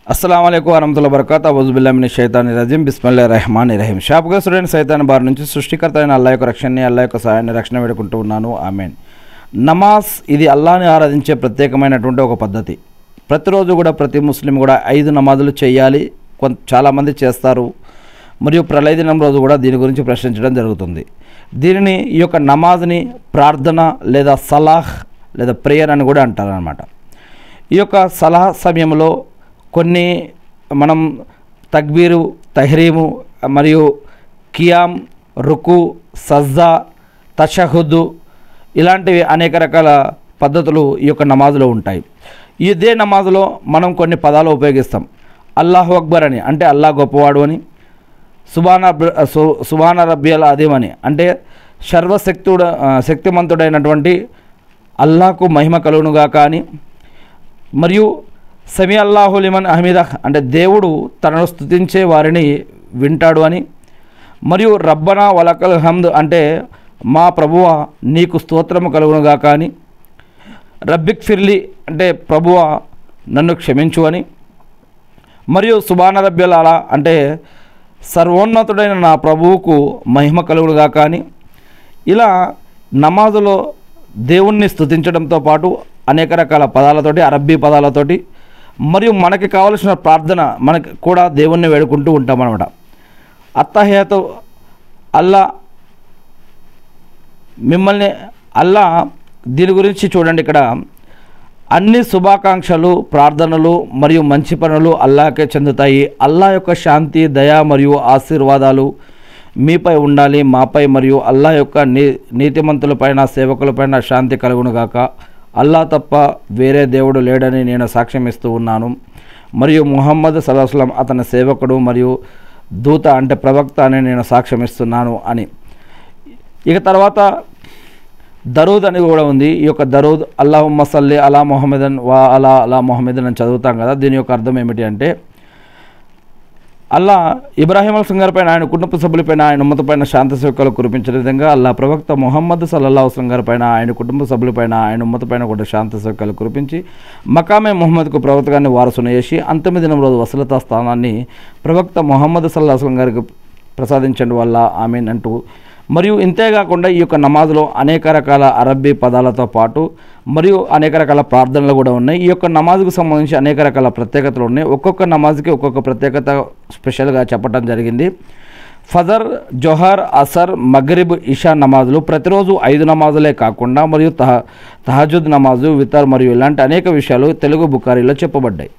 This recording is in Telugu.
अस्सलाम वालेकुम वरहमतुल्लाहि वबरकातुहू औज़ुबिल्लाहि मिनश शैतानिर रजीम बिस्मिल्लाहिर रहमानिर रहीम షాపుగా స్టూడెంట్ సైతాన్ బారి నుంచి సృష్టికర్త అయిన అల్లాహ్ యొక్క రక్షణని అల్లాహ్ యొక్క సహాయాన్ని రక్షణ వేడుకుంటూ ఉన్నాను ఆమేన్. నమాజ్ ఇది అల్లాహ్ని ఆరాధించే ప్రత్యేకమైనటువంటి ఒక పద్ధతి. ప్రతిరోజు కూడా ప్రతి ముస్లిం కూడా 5 నమాజులు చేయాలి. చాలామంది చేస్తారు మరియు ప్రళయ దినం రోజు కూడా దీని గురించి ప్రశ్నించడం జరుగుతుంది. దీనిని ఈ యొక్క నమాజ్ని ప్రార్థన లేదా సలాహ్ లేదా ప్రేయర్ అని కూడా అంటారనమాట. ఈ యొక్క సలాహ్ సమయంలో కొన్ని మనం తక్బీరు, తహ్రీము మరియు కియామ్, రుకు, సజ్దా, తషహుద్ ఇలాంటివి అనేక రకాల పద్ధతులు ఈ యొక్క నమాజులో ఉంటాయి. ఇదే నమాజులో మనం కొన్ని పదాలు ఉపయోగిస్తాం. అల్లాహు అక్బర్ అని అంటే అల్లాహ్ గొప్పవాడు అని, సుబాన రబ్బియల్ అదీమ్ అని అంటే శక్తిమంతుడైనటువంటి అల్లాహకు మహిమ కలుగునుగా కానీ, మరియు సమీ అల్లాహు లిమన్ హమీదహ్ అంటే దేవుడు తనను స్తుతించే వారిని వింటాడు అని, మరియు రబ్బనా వలకల్ హమ్ద్ అంటే మా ప్రభువ నీకు స్తోత్రము కలుగునుగా కానీ, రబ్బిక్ ఫిర్లి అంటే ప్రభువ నన్ను క్షమించు అని, మరియు సుబాన రబ్బియల్ అలా అంటే సర్వోన్నతుడైన నా ప్రభువుకు మహిమ కలుగునుగా కానీ. ఇలా నమాజులో దేవుణ్ణి స్తుతించడంతో పాటు అనేక రకాల పదాలతోటి, అరబ్బీ పదాలతోటి, మరియు మనకి కావలసిన ప్రార్థన మనకి కూడా దేవుణ్ణి వేడుకుంటూ ఉంటాం అన్నమాట. అత్తహియాతు అల్లా మిమ్మల్ని అల్లా దీని గురించి చూడండి. ఇక్కడ అన్ని శుభాకాంక్షలు, ప్రార్థనలు మరియు మంచి పనులు అల్లాహకే చెందుతాయి. అల్లా యొక్క శాంతి, దయ మరియు ఆశీర్వాదాలు మీపై ఉండాలి, మాపై మరియు అల్లా యొక్క నీతిమంతులపైన, సేవకులపైన శాంతి కలుగునుగాక. అల్లా తప్ప వేరే దేవుడు లేడని నేను సాక్ష్యం ఇస్తూ ఉన్నాను, మరియు ముహమ్మద్ సల్లల్లాహు అలైహి వసల్లం అతని సేవకుడు మరియు దూత అంటే ప్రవక్త అని నేను సాక్ష్యం ఇస్తున్నాను అని. ఇక తర్వాత దరూద్ అని కూడా ఉంది. ఈ యొక్క దరూద్ అల్లాహుమ్మ సల్లి అలా మొహమ్మదన్ వా అలా మొహమ్మదన్ అని చదువుతాం కదా. దీని యొక్క అర్థం ఏమిటి అంటే అల్లా ఇబ్రాహీం అలైహిస్సలాం గారిపైన, ఆయన కుటుంబ సభ్యులపైన, ఆయన ఉమ్మతపైన శాంతి సేవకులు కురిపించిన విధంగా అల్లా ప్రవక్త ముహమ్మద్ సల్లల్లాహు అలైహి వసల్లం గారిపైన, ఆయన కుటుంబ సభ్యులపైన, ఆయన ఉమ్మతపైన కూడా శాంతి సేవకులు కురిపించి మకామే ముహమ్మద్కు ప్రవక్తగాన్ని వారసును చేసి అంతిమ దినం రోజు వసలతా స్థానాన్ని ప్రవక్త ముహమ్మద్ సల్లల్లాహు అలైహి వసల్లం గారికి ప్రసాదించడం వల్ల ఆమీన్ అంటూ, మరియు ఇంతేకాకుండా ఈ యొక్క నమాజ్లో అనేక రకాల అరబ్బీ పదాలతో పాటు మరియు అనేక రకాల ప్రార్థనలు కూడా ఉన్నాయి. ఈ యొక్క నమాజ్కు సంబంధించి అనేక రకాల ప్రత్యేకతలు ఉన్నాయి. ఒక్కొక్క నమాజ్కి ఒక్కొక్క ప్రత్యేకత స్పెషల్గా చెప్పడం జరిగింది. ఫజర్, జొహర్, అసర్, మగ్రిబ్, ఇషా నమాజులు ప్రతిరోజు 5 నమాజులే కాకుండా మరియు తహజుద్ నమాజు, వితర్ మరియు ఇలాంటి అనేక విషయాలు తెలుగు బుఖారీలో చెప్పబడ్డాయి.